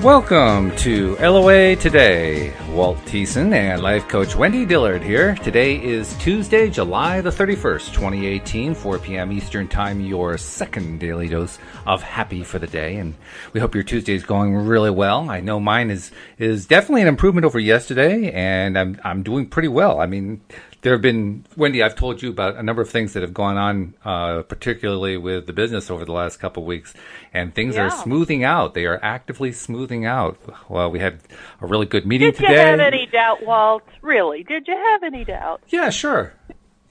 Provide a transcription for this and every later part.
Welcome to LOA Today. Walt Thiessen and life coach Wendy Dillard here. Today is Tuesday, July the 31st, 2018, 4 p.m. Eastern Time, your second daily dose of happy for the day. And we hope your Tuesday is going really well. I know mine is definitely an improvement over yesterday, and I'm doing pretty well. I mean, there have been, Wendy, I've told you about a number of things that have gone on, particularly with the business over the last couple of weeks, and things are smoothing out. They are actively smoothing out. Well, we had a really good meeting today. Did you have any doubt, Walt? Really? Did you have any doubt? Yeah, sure.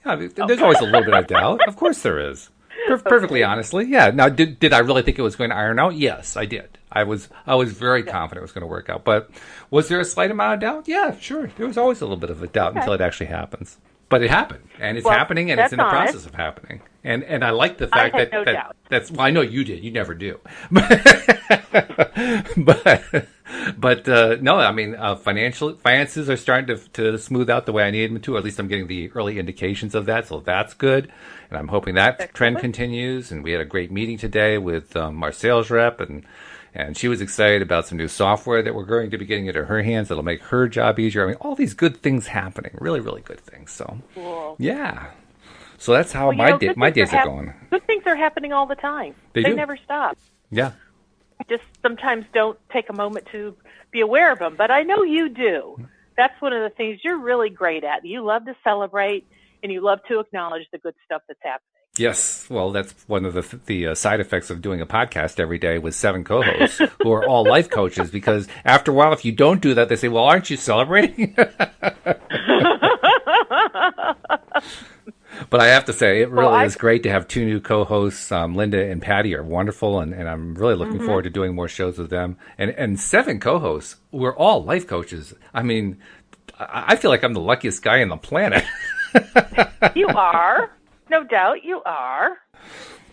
Yeah, there's always a little bit of doubt. Of course there is. Perfectly honestly, yeah. Now, did I really think it was going to iron out? Yes, I did. I was very confident it was going to work out. But was there a slight amount of doubt? Yeah, sure. There was always a little bit of a doubt until it actually happens. But it happened, and it's happening, and it's in the process of happening. And I like the fact that's well, I know you did. You never do. But no, I mean, finances are starting to smooth out the way I need them to. Or at least I'm getting the early indications of that, so that's good. And I'm hoping that trend continues. And we had a great meeting today with our sales rep, and she was excited about some new software that we're going to be getting into her hands that'll make her job easier. I mean, all these good things happening, really, really good things. So, cool. Yeah. So that's how my days are going. Good things are happening all the time. They never stop. Yeah. I just sometimes don't take a moment to be aware of them, but I know you do. That's one of the things you're really great at. You love to celebrate, and you love to acknowledge the good stuff that's happening. Yes, well, that's one of the side effects of doing a podcast every day with 7 co-hosts who are all life coaches, because after a while, if you don't do that, they say, well, aren't you celebrating? But I have to say, it really is great to have 2 new co-hosts. Linda and Patty are wonderful, and I'm really looking forward to doing more shows with them. And 7 co-hosts, we're all life coaches. I mean, I feel like I'm the luckiest guy on the planet. You are. No doubt you are.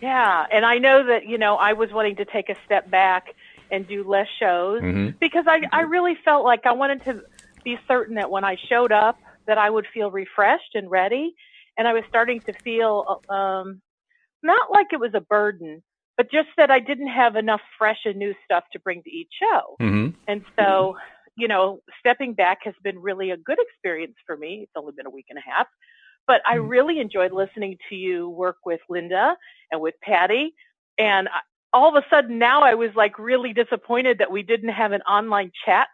Yeah. And I know that, I was wanting to take a step back and do less shows because I really felt like I wanted to be certain that when I showed up that I would feel refreshed and ready. And I was starting to feel not like it was a burden, but just that I didn't have enough fresh and new stuff to bring to each show. And so, stepping back has been really a good experience for me. It's only been a week and a half. But I really enjoyed listening to you work with Linda and with Patty. And all of a sudden now I was like really disappointed that we didn't have an online chat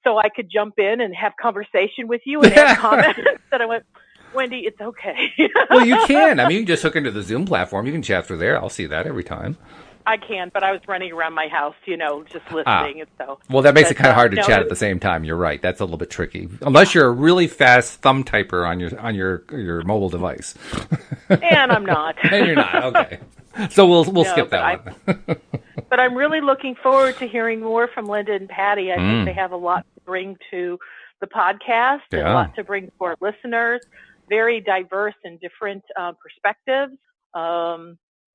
so I could jump in and have conversation with you and add comments. And I went, Wendy, it's okay. Well, you can. I mean, you can just hook into the Zoom platform. You can chat through there. I'll see that every time. I can, but I was running around my house, just listening. And so, well, that makes it kind of hard to chat at the same time. You're right. That's a little bit tricky, unless you're a really fast thumb typer on your mobile device. And I'm not. And you're not. Okay. So we'll skip that one. But I'm really looking forward to hearing more from Linda and Patty. I think they have a lot to bring to the podcast, and a lot to bring for listeners. Very diverse and different perspectives.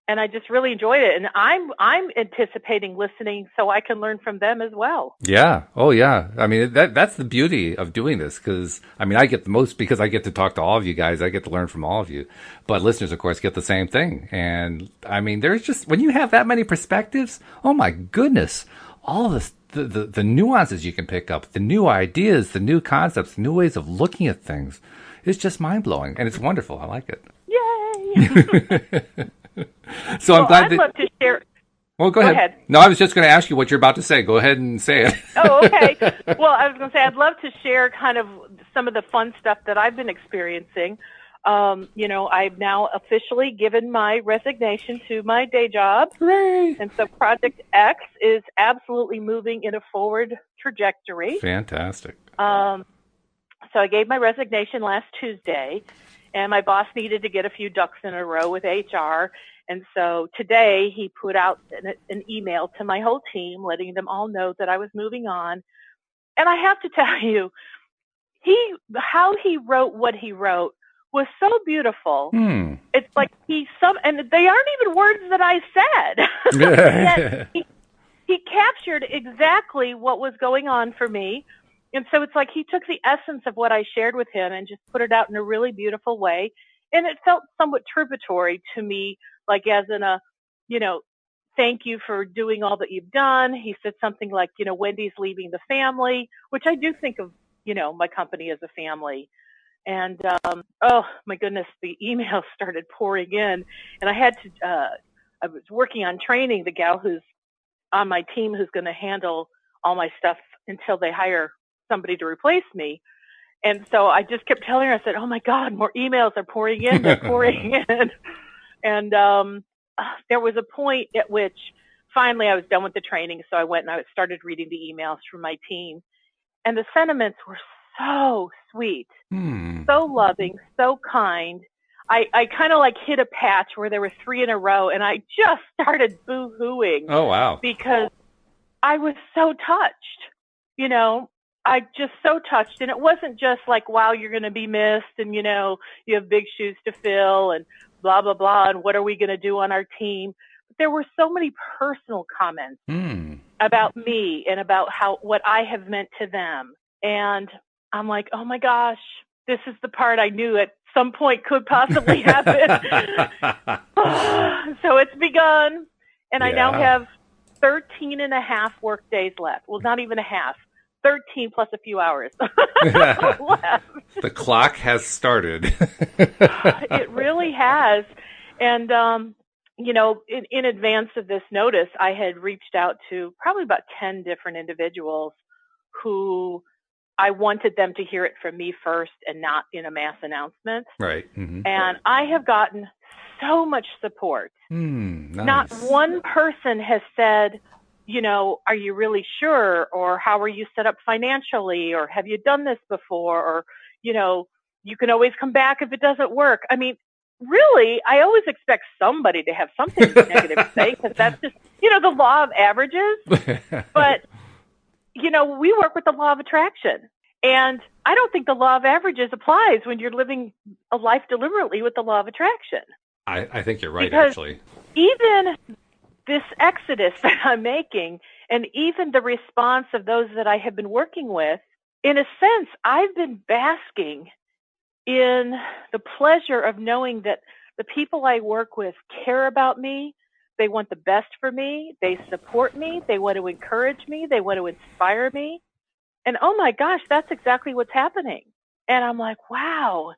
And I just really enjoyed it. And I'm anticipating listening so I can learn from them as well. Yeah. Oh, yeah. I mean, that's the beauty of doing this, because, I mean, I get the most because I get to talk to all of you guys. I get to learn from all of you. But listeners, of course, get the same thing. And, I mean, there's just, when you have that many perspectives, oh, my goodness, all of the nuances you can pick up, the new ideas, the new concepts, the new ways of looking at things, it's just mind-blowing. And it's wonderful. I like it. Yay! So I'm glad I'd love to share. Well, go ahead. No, I was just going to ask you what you're about to say. Go ahead and say it. Oh, okay. Well, I was going to say I'd love to share kind of some of the fun stuff that I've been experiencing. I've now officially given my resignation to my day job. Hooray! And so Project X is absolutely moving in a forward trajectory. Fantastic. So I gave my resignation last Tuesday. And my boss needed to get a few ducks in a row with HR. And so today he put out an email to my whole team, letting them all know that I was moving on. And I have to tell you, how he wrote what he wrote was so beautiful. It's like and they aren't even words that I said. Yet he captured exactly what was going on for me. And so it's like he took the essence of what I shared with him and just put it out in a really beautiful way. And it felt somewhat tributary to me, like as in a, thank you for doing all that you've done. He said something like, Wendy's leaving the family, which I do think of, my company as a family. And, oh my goodness, the emails started pouring in, and I had to, I was working on training the gal who's on my team who's going to handle all my stuff until they hire somebody to replace me. And so I just kept telling her, I said, oh my God, more emails are pouring in, they're pouring in. And there was a point at which finally I was done with the training. So I went and I started reading the emails from my team. And the sentiments were so sweet, so loving, so kind. I kind of like hit a patch where there were 3 in a row, and I just started boo-hooing. Oh, wow. Because I was so touched, I just so touched. And it wasn't just like, wow, you're going to be missed and, you have big shoes to fill and blah, blah, blah. And what are we going to do on our team? But there were so many personal comments about me and about what I have meant to them. And I'm like, oh my gosh, this is the part I knew at some point could possibly happen. So it's begun. And I now have 13 and a half work days left. Well, not even a half. 13 plus a few hours left. The clock has started. It really has. And, in advance of this notice, I had reached out to probably about 10 different individuals who I wanted them to hear it from me first and not in a mass announcement. Right. Mm-hmm. And I have gotten so much support. Nice. Not one person has said, are you really sure? Or how are you set up financially? Or have you done this before? Or, you can always come back if it doesn't work. I mean, really, I always expect somebody to have something negative to say because that's just, the law of averages. But, we work with the law of attraction. And I don't think the law of averages applies when you're living a life deliberately with the law of attraction. I think you're right, because actually. Even this exodus that I'm making, and even the response of those that I have been working with, in a sense, I've been basking in the pleasure of knowing that the people I work with care about me. They want the best for me. They support me. They want to encourage me. They want to inspire me. And oh my gosh, that's exactly what's happening. And I'm like, wow.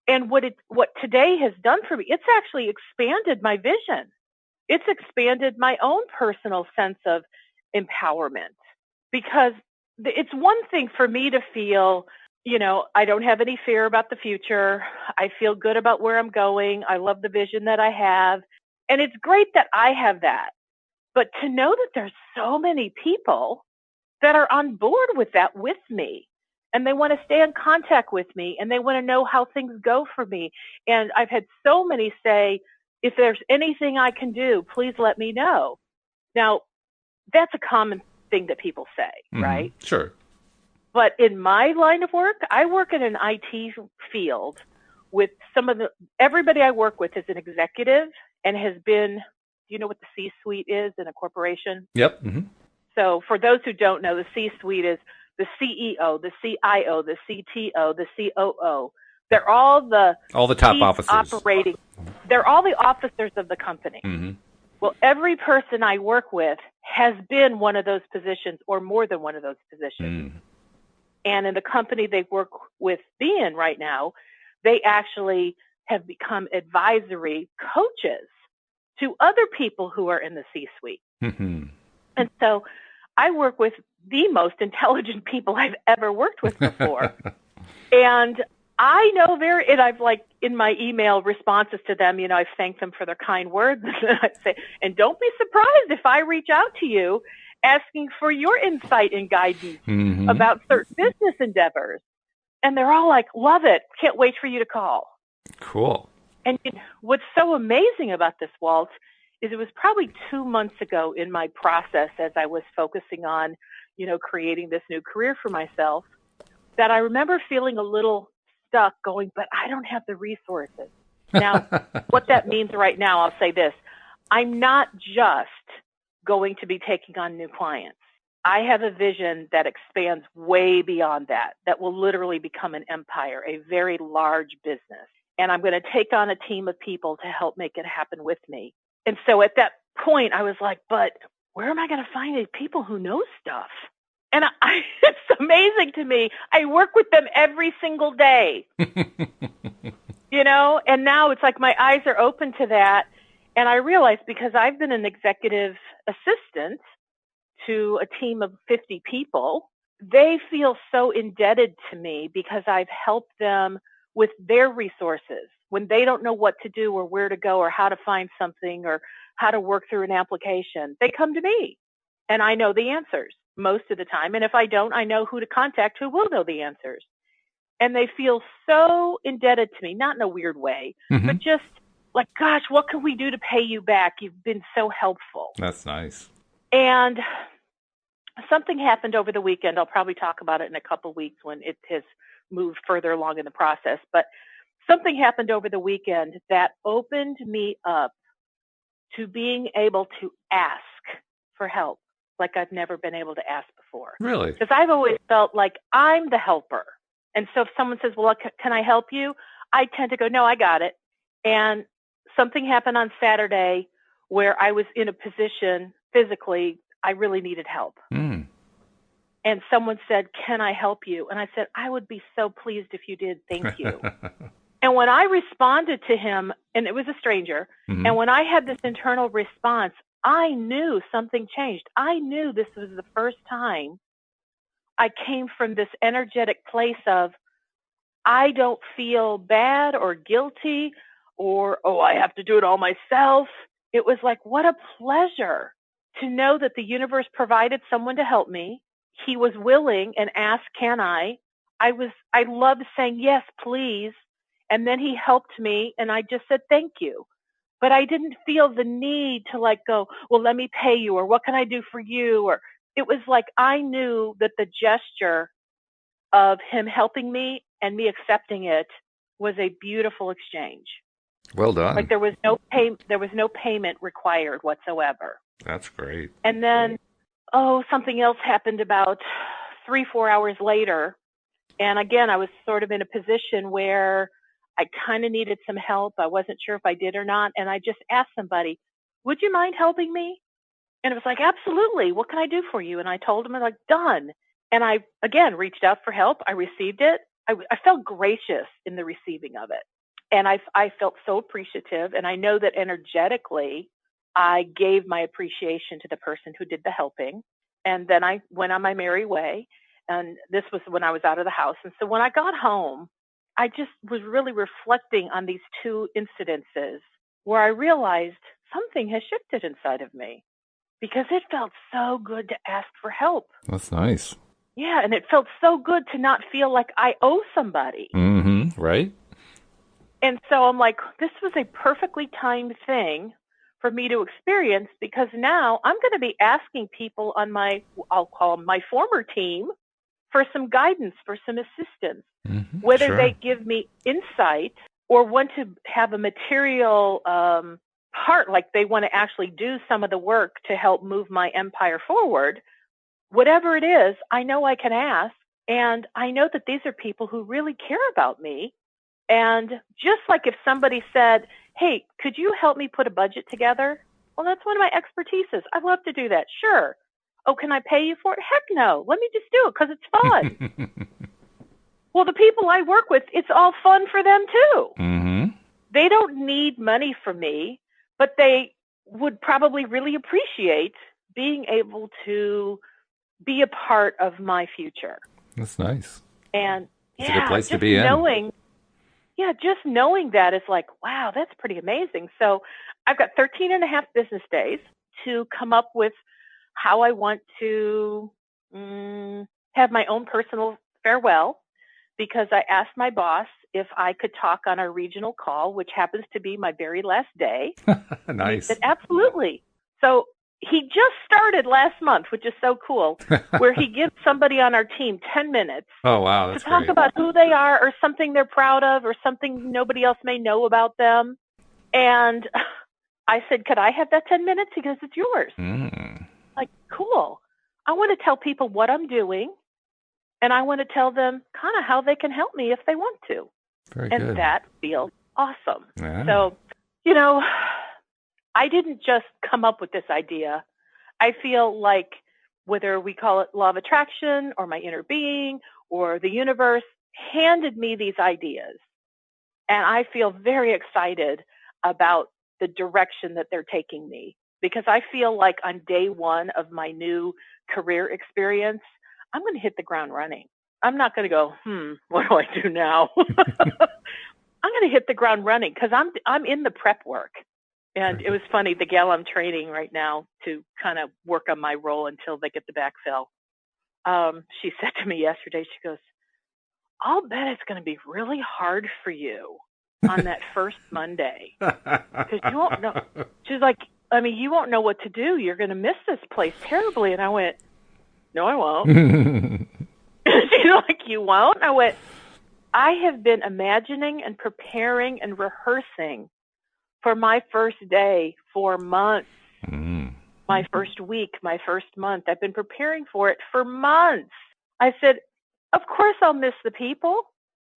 And what today has done for me, it's actually expanded my vision. It's expanded my own personal sense of empowerment, because it's one thing for me to feel, I don't have any fear about the future. I feel good about where I'm going. I love the vision that I have. And it's great that I have that. But to know that there's so many people that are on board with that with me, and they want to stay in contact with me, and they want to know how things go for me. And I've had so many say, if there's anything I can do, please let me know. Now, that's a common thing that people say, right? Sure. But in my line of work, I work in an IT field with everybody I work with is an executive and has been, do you know what the C-suite is in a corporation? Yep. Mm-hmm. So for those who don't know, the C-suite is the CEO, the CIO, the CTO, the COO. They're all the top officers. They're all the officers of the company. Mm-hmm. Well, every person I work with has been one of those positions or more than one of those positions. And in the company they work with me in right now, they actually have become advisory coaches to other people who are in the C-suite. Mm-hmm. And so I work with the most intelligent people I've ever worked with before. And I know and I've in my email responses to them, I've thanked them for their kind words. And I say, and don't be surprised if I reach out to you asking for your insight and guidance about certain business endeavors. And they're all like, love it. Can't wait for you to call. Cool. And what's so amazing about this, Walt, is it was probably 2 months ago in my process as I was focusing on, creating this new career for myself, that I remember feeling a little stuck going, but I don't have the resources. Now, what that means right now, I'll say this. I'm not just going to be taking on new clients. I have a vision that expands way beyond that will literally become an empire, a very large business. And I'm going to take on a team of people to help make it happen with me. And so at that point, I was like, but where am I going to find these people who know stuff? And it's amazing to me. I work with them every single day, and now it's like my eyes are open to that. And I realize, because I've been an executive assistant to a team of 50 people, they feel so indebted to me because I've helped them with their resources when they don't know what to do or where to go or how to find something or how to work through an application. They come to me and I know the answers most of the time. And if I don't, I know who to contact who will know the answers. And they feel so indebted to me, not in a weird way, but just like, gosh, what can we do to pay you back? You've been so helpful. That's nice. And something happened over the weekend. I'll probably talk about it in a couple of weeks when it has moved further along in the process. But something happened over the weekend that opened me up to being able to ask for help like I've never been able to ask before. Really? Because I've always felt like I'm the helper. And so if someone says, well, can I help you? I tend to go, no, I got it. And something happened on Saturday where I was in a position physically, I really needed help. Mm. And someone said, can I help you? And I said, I would be so pleased if you did. Thank you. And when I responded to him, and it was a stranger, and when I had this internal response, I knew something changed. I knew this was the first time I came from this energetic place of, I don't feel bad or guilty or, oh, I have to do it all myself. It was like, what a pleasure to know that the universe provided someone to help me. He was willing and asked, can I? I loved saying, yes, please. And then he helped me and I just said, thank you. But I didn't feel the need to like go, well, let me pay you, or what can I do for you? Or it was like, I knew that the gesture of him helping me and me accepting it was a beautiful exchange. Well done. Like there was no payment required whatsoever. That's great. And then, something else happened about 3-4 hours later. And again, I was sort of in a position where I kind of needed some help. I wasn't sure if I did or not. And I just asked somebody, would you mind helping me? And it was like, absolutely. What can I do for you? And I told him, I'm like, done. And I, again, reached out for help. I received it. I felt gracious in the receiving of it. And I felt so appreciative. And I know that energetically, I gave my appreciation to the person who did the helping. And then I went on my merry way. And this was when I was out of the house. And so when I got home, I just was really reflecting on these two incidences where I realized something has shifted inside of me because it felt so good to ask for help. That's nice. Yeah, and it felt so good to not feel like I owe somebody. Right? And so I'm like, this was a perfectly timed thing for me to experience because now I'm going to be asking people on I'll call them my former team, for some guidance, for some assistance, whether they give me insight or want to have a material part, like they want to actually do some of the work to help move my empire forward. Whatever it is, I know I can ask. And I know that these are people who really care about me. And just like if somebody said, hey, could you help me put a budget together? Well, that's one of my expertises. I'd love to do that. Sure. Oh, can I pay you for it? Heck no. Let me just do it because it's fun. Well, the people I work with, it's all fun for them too. They don't need money from me, but they would probably really appreciate being able to be a part of my future. That's nice. And it's a good place to be in. Just knowing that is like, wow, that's pretty amazing. So I've got 13 and a half business days to come up with how I want to have my own personal farewell, because I asked my boss if I could talk on our regional call, which happens to be my very last day. Nice. He said, absolutely. So he just started last month, which is so cool, where he gives somebody on our team 10 minutes to talk about who they are or something they're proud of or something nobody else may know about them. And I said, could I have that 10 minutes? He goes, it's yours. Like, cool. I want to tell people what I'm doing, and I want to tell them kind of how they can help me if they want to. Very good. And that feels awesome. Yeah. So, I didn't just come up with this idea. I feel like whether we call it law of attraction or my inner being or the universe handed me these ideas. And I feel very excited about the direction that they're taking me because I feel like on day one of my new career experience, I'm going to hit the ground running. I'm not going to go, what do I do now? I'm going to hit the ground running because I'm in the prep work. And it was funny, the gal I'm training right now to kind of work on my role until they get the backfill. She said to me yesterday, she goes, I'll bet it's going to be really hard for you on that first Monday because you won't know. She's like, I mean, you won't know what to do. You're going to miss this place terribly. And I went, no, I won't. She's like, you won't? I went, I have been imagining and preparing and rehearsing for my first day for months, my first week, my first month. I've been preparing for it for months. I said, of course I'll miss the people,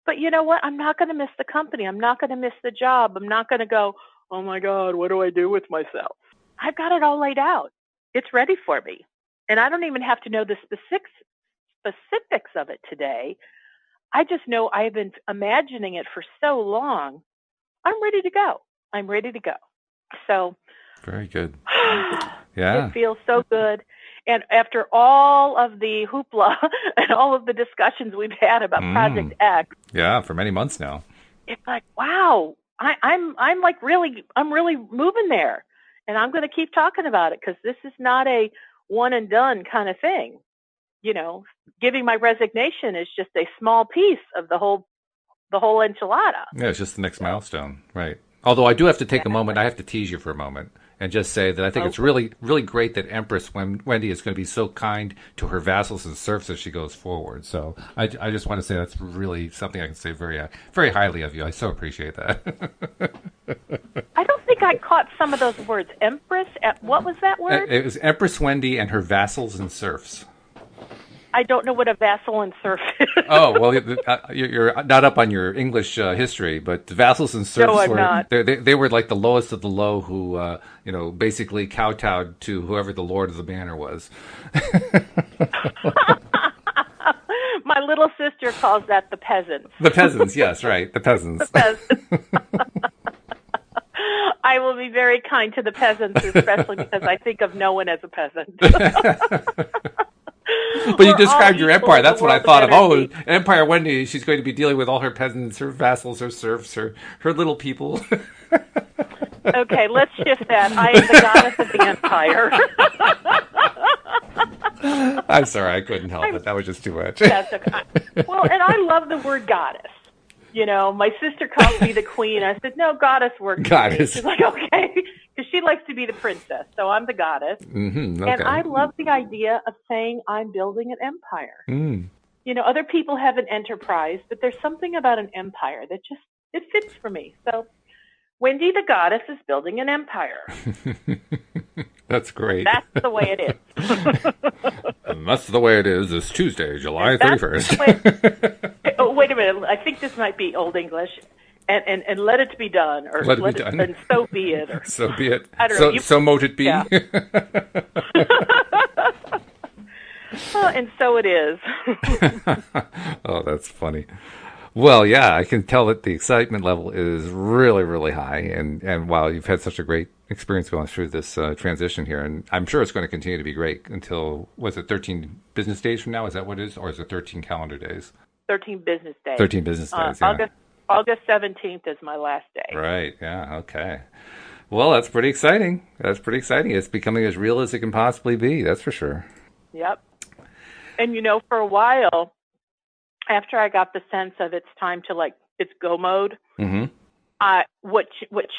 but you know what? I'm not going to miss the company. I'm not going to miss the job. I'm not going to go, oh my God, what do I do with myself? I've got it all laid out. It's ready for me. And I don't even have to know the specifics of it today. I just know I've been imagining it for so long. I'm ready to go. I'm ready to go. So very good. Yeah. It feels so good. And after all of the hoopla and all of the discussions we've had about Project X. Yeah, for many months now. It's like, wow, I'm really moving there. And I'm going to keep talking about it because this is not a one and done kind of thing. You know, giving my resignation is just a small piece of the whole enchilada. Yeah, it's just the next milestone, right? Although I do have to take a moment, I have to tease you for a moment and just say that I think it's really, really great that Empress Wendy is going to be so kind to her vassals and serfs as she goes forward. So I just want to say that's really something I can say very, very highly of you. I so appreciate that. I don't think I caught some of those words. Empress, what was that word? It was Empress Wendy and her vassals and serfs. I don't know what a vassal and serf is. Oh, well, you're not up on your English history, but the vassals and serfs they were like the lowest of the low who, basically kowtowed to whoever the lord of the manor was. My little sister calls that the peasants. The peasants, yes, right, the peasants. The peasants. I will be very kind to the peasants, especially because I think of no one as a peasant. But you described your empire. That's what I thought of. Oh, Empire Wendy, she's going to be dealing with all her peasants, her vassals, her serfs, her little people. Okay, let's shift that. I am the goddess of the empire. I'm sorry, I couldn't help it. That was just too much. That's okay. Well, and I love the word goddess. You know, my sister calls me the queen. I said, no, goddess works. Goddess. She's like, okay. Because she likes to be the princess. So I'm the goddess. Mm-hmm, okay. And I love the idea of saying I'm building an empire. Mm. You know, other people have an enterprise, but there's something about an empire that just, it fits for me. So Wendy the goddess is building an empire. That's great. That's the way it is. And that's the way it is. It's Tuesday, July 31st. Wait a minute. I think this might be Old English. And let it be done. Or let it be done. And so be it. Or, so be it. I don't know. So mote it be. Yeah. And so it is. Oh, that's funny. Well, yeah, I can tell that the excitement level is really, really high. And wow, you've had such a great experience going through this transition here. And I'm sure it's going to continue to be great until, was it 13 business days from now? Is that what it is? Or is it 13 calendar days? 13 business days. 13 business days, yeah. August 17th is my last day. Right, yeah, okay. Well, that's pretty exciting. It's becoming as real as it can possibly be, that's for sure. Yep. And, you know, for a while, after I got the sense of it's time to, like, it's go mode, what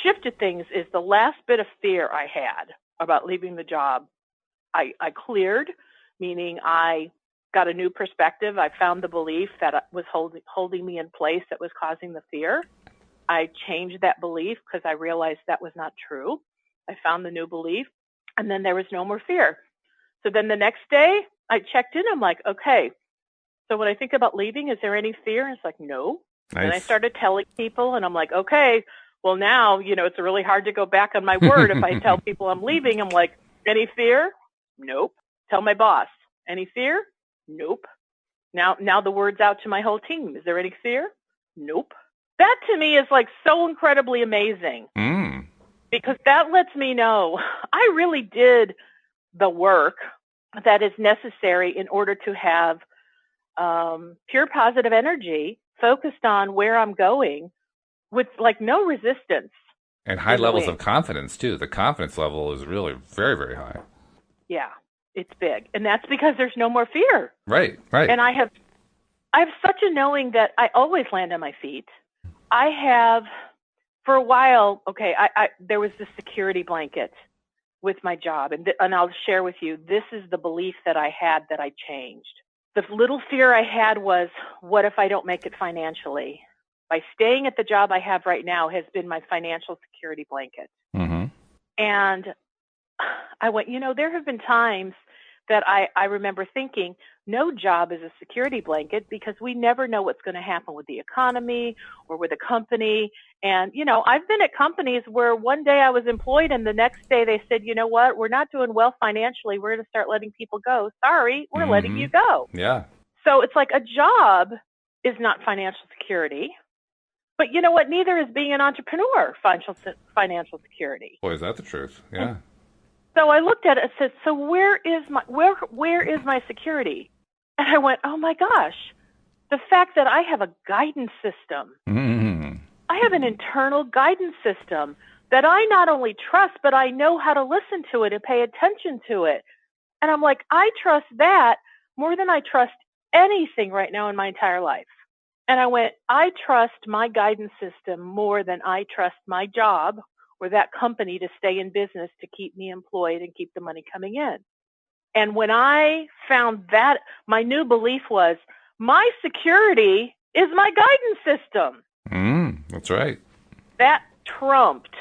shifted things is the last bit of fear I had about leaving the job, I cleared, meaning I got a new perspective. I found the belief that was holding me in place that was causing the fear. I changed that belief because I realized that was not true. I found the new belief, and then there was no more fear. So then the next day, I checked in. I'm like, okay, so when I think about leaving, is there any fear? And it's like, no. Nice. And I started telling people, and I'm like, okay, Well, now, it's really hard to go back on my word. If I tell people I'm leaving, I'm like, any fear? Nope. Tell my boss, any fear? Nope. Now the word's out to my whole team. Is there any fear? Nope. That to me is like so incredibly amazing. Because that lets me know I really did the work that is necessary in order to have pure positive energy focused on where I'm going with like no resistance. And high levels of confidence too. The confidence level is really very, very high. Yeah, it's big. And that's because there's no more fear. Right, right. And I have such a knowing that I always land on my feet. I have, for a while, there was this security blanket with my job. And I'll share with you, this is the belief that I had that I changed. The little fear I had was, what if I don't make it financially? By staying at the job I have right now has been my financial security blanket. Mm-hmm. And I went, there have been times that I remember thinking, no job is a security blanket because we never know what's going to happen with the economy or with a company. And, I've been at companies where one day I was employed and the next day they said, you know what, we're not doing well financially. We're going to start letting people go. Sorry, we're letting you go. Yeah. So it's like a job is not financial security. But you know what? Neither is being an entrepreneur financial security. Boy, is that the truth? Yeah. So I looked at it and said, so where is my security? And I went, oh my gosh, the fact that I have a guidance system. Mm-hmm. I have an internal guidance system that I not only trust, but I know how to listen to it and pay attention to it. And I'm like, I trust that more than I trust anything right now in my entire life. And I went, I trust my guidance system more than I trust my job or that company to stay in business to keep me employed and keep the money coming in. And when I found that, my new belief was, my security is my guidance system. That's right. That trumped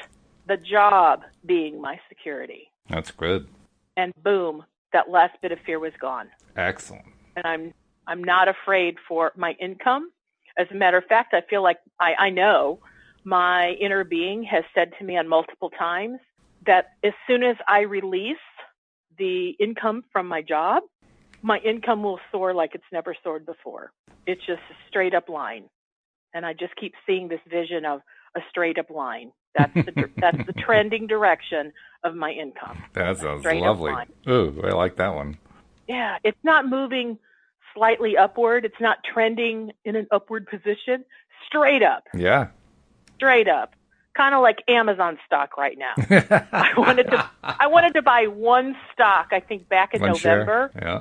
the job being my security. That's good. And boom, that last bit of fear was gone. Excellent. And I'm not afraid for my income. As a matter of fact, I feel like I know my inner being has said to me on multiple times that as soon as I release the income from my job, my income will soar like it's never soared before. It's just a straight up line. And I just keep seeing this vision of a straight up line. That's the trending direction of my income. That sounds lovely. Ooh, I like that one. Yeah, it's not moving slightly upward. It's not trending in an upward position. Straight up. Yeah. Straight up. Kind of like Amazon stock right now. I wanted to buy one stock, I think back in November. Share. Yeah.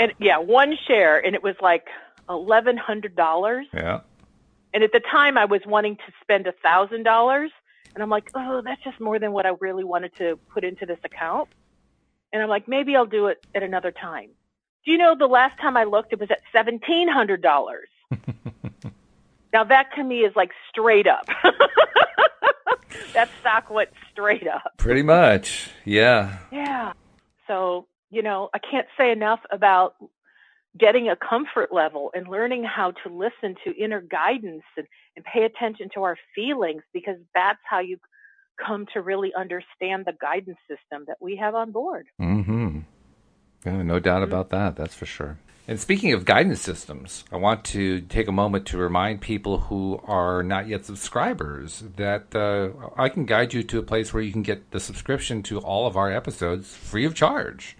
And yeah, one share, and it was like $1,100. Yeah. And at the time I was wanting to spend $1,000, and I'm like, oh, that's just more than what I really wanted to put into this account. And I'm like, maybe I'll do it at another time. Do you know the last time I looked, it was at $1,700. Now that to me is like straight up. That stock went straight up. Pretty much, yeah. Yeah. So, I can't say enough about getting a comfort level and learning how to listen to inner guidance and pay attention to our feelings, because that's how you come to really understand the guidance system that we have on board. Mm-hmm. Yeah, no doubt about that. That's for sure. And speaking of guidance systems, I want to take a moment to remind people who are not yet subscribers that I can guide you to a place where you can get the subscription to all of our episodes free of charge.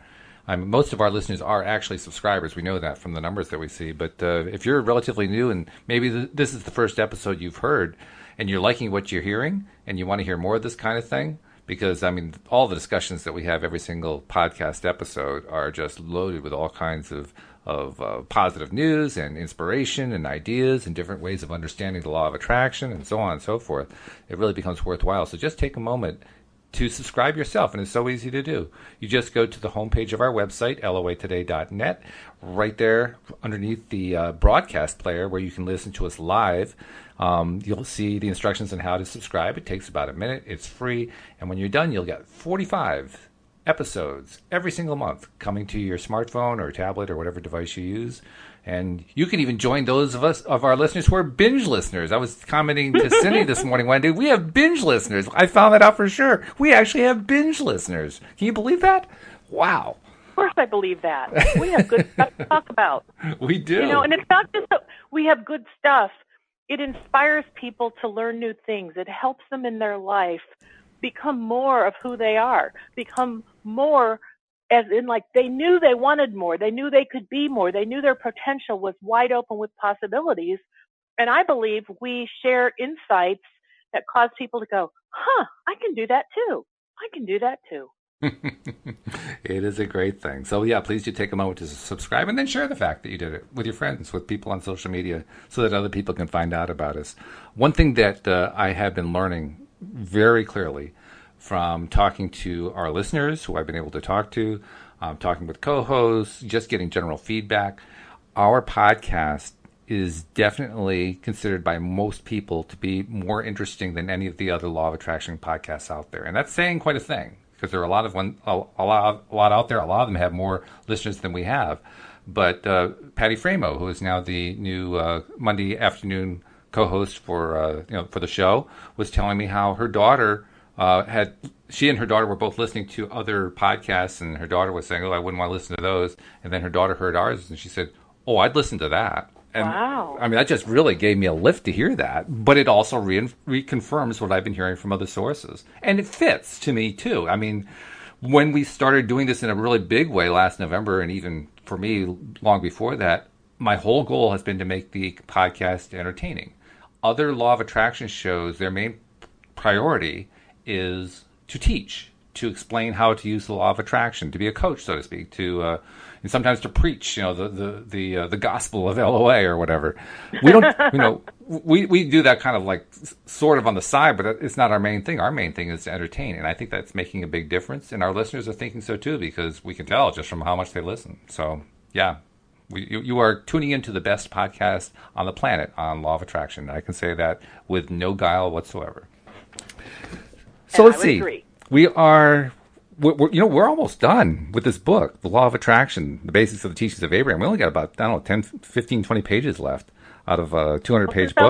Most of our listeners are actually subscribers. We know that from the numbers that we see. But if you're relatively new and maybe this is the first episode you've heard and you're liking what you're hearing and you want to hear more of this kind of thing, because, all the discussions that we have every single podcast episode are just loaded with all kinds of positive news and inspiration and ideas and different ways of understanding the law of attraction and so on and so forth. It really becomes worthwhile. So just take a moment to subscribe yourself, and it's so easy to do. You just go to the homepage of our website, loatoday.net, right there underneath the broadcast player where you can listen to us live. You'll see the instructions on how to subscribe. It takes about a minute. It's free. And when you're done, you'll get 45 episodes every single month coming to your smartphone or tablet or whatever device you use. And you can even join those of our listeners who are binge listeners. I was commenting to Cindy this morning, Wendy, we have binge listeners. I found that out for sure. We actually have binge listeners. Can you believe that? Wow. Of course I believe that. We have good stuff to talk about. We do. And it's not just that we have good stuff. It inspires people to learn new things. It helps them in their life become more of who they are, become more as in like they knew they wanted more. They knew they could be more. They knew their potential was wide open with possibilities. And I believe we share insights that cause people to go, I can do that too. I can do that too. It is a great thing. So yeah, please do take a moment to subscribe and then share the fact that you did it with your friends, with people on social media, so that other people can find out about us. One thing that I have been learning very clearly from talking to our listeners who I've been able to talk to, talking with co-hosts, just getting general feedback, our podcast is definitely considered by most people to be more interesting than any of the other Law of Attraction podcasts out there. And that's saying quite a thing, because there are a lot out there. A lot of them have more listeners than we have. But Patty Framo, who is now the new Monday afternoon co-host for the show, was telling me how her daughter she and her daughter were both listening to other podcasts, and her daughter was saying, "Oh, I wouldn't want to listen to those." And then her daughter heard ours, and she said, "Oh, I'd listen to that." And, wow. I mean, that just really gave me a lift to hear that. But it also reconfirms what I've been hearing from other sources. And it fits to me, too. I mean, when we started doing this in a really big way last November, and even for me long before that, my whole goal has been to make the podcast entertaining. Other Law of Attraction shows, their main priority is to teach, to explain how to use the Law of Attraction, to be a coach, so to speak, to and sometimes to preach, the gospel of LOA or whatever. We don't, we do that kind of like sort of on the side, but it's not our main thing. Our main thing is to entertain, and I think that's making a big difference. And our listeners are thinking so too, because we can tell just from how much they listen. So yeah, you are tuning into the best podcast on the planet on Law of Attraction. I can say that with no guile whatsoever. So let's see. Agree. We're almost done with this book, The Law of Attraction, The Basics of the Teachings of Abraham. We only got about, 10, 15, 20 pages left out of a 200-page book.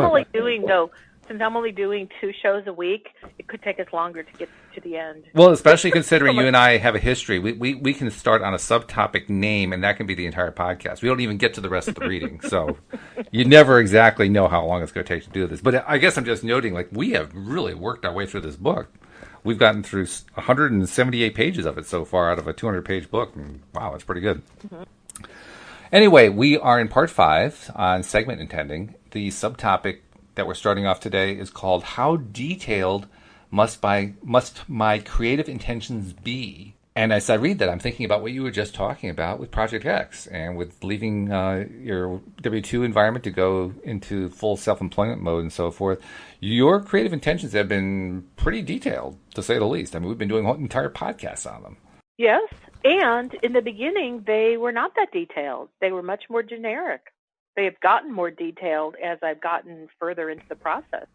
Since I'm only doing 2 shows a week, it could take us longer to get to the end. Well, especially considering you and I have a history. We can start on a subtopic name, and that can be the entire podcast. We don't even get to the rest of the reading. So you never exactly know how long it's going to take to do this. But I guess I'm just noting, like, we have really worked our way through this book. We've gotten through 178 pages of it so far out of a 200-page book. And wow, that's pretty good. Mm-hmm. Anyway, we are in part 5 on segment intending. The subtopic that we're starting off today is called How Detailed Must My Creative Intentions Be? And as I read that, I'm thinking about what you were just talking about with Project X and with leaving your W-2 environment to go into full self-employment mode and so forth. Your creative intentions have been pretty detailed, to say the least. I mean, we've been doing entire podcasts on them. Yes, and in the beginning, they were not that detailed. They were much more generic. They have gotten more detailed as I've gotten further into the process.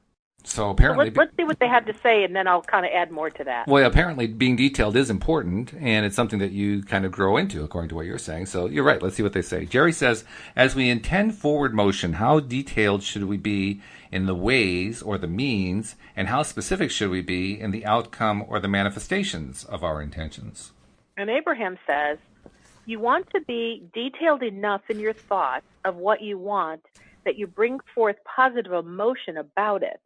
So apparently, let's see what they have to say, and then I'll kind of add more to that. Well, apparently being detailed is important, and it's something that you kind of grow into, according to what you're saying. So you're right. Let's see what they say. Jerry says, as we intend forward motion, how detailed should we be in the ways or the means, and how specific should we be in the outcome or the manifestations of our intentions? And Abraham says, you want to be detailed enough in your thoughts of what you want that you bring forth positive emotion about it,